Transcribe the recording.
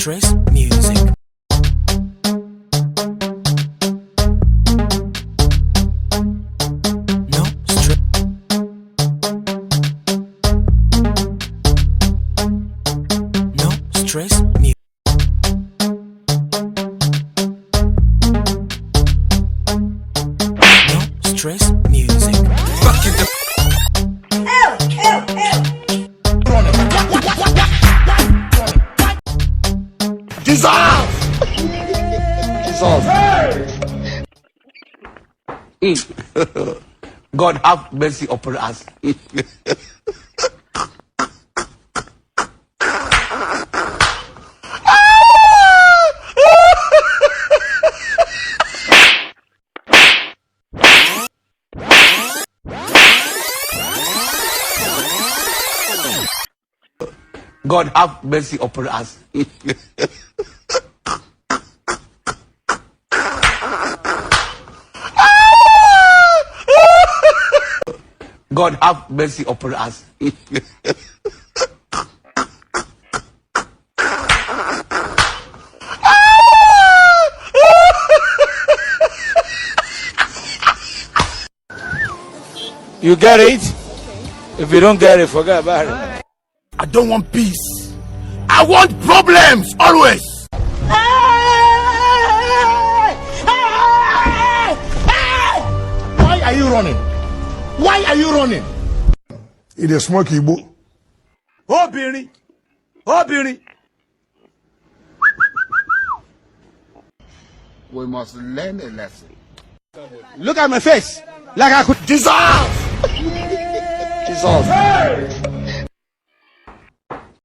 stress music. No stress. No stress music. No stress music. Fuck you. Jesus! Jesus. God have mercy upon us. God have mercy upon us. God have mercy upon us. You get it? If you don't get it, forget about it. I don't want peace. I want problems always. Why are you running? Why are you running? It is smoky book. Oh, Billy. Oh, Billy. We must learn a lesson. Look at my face. Like I could. Jesus! Jesus.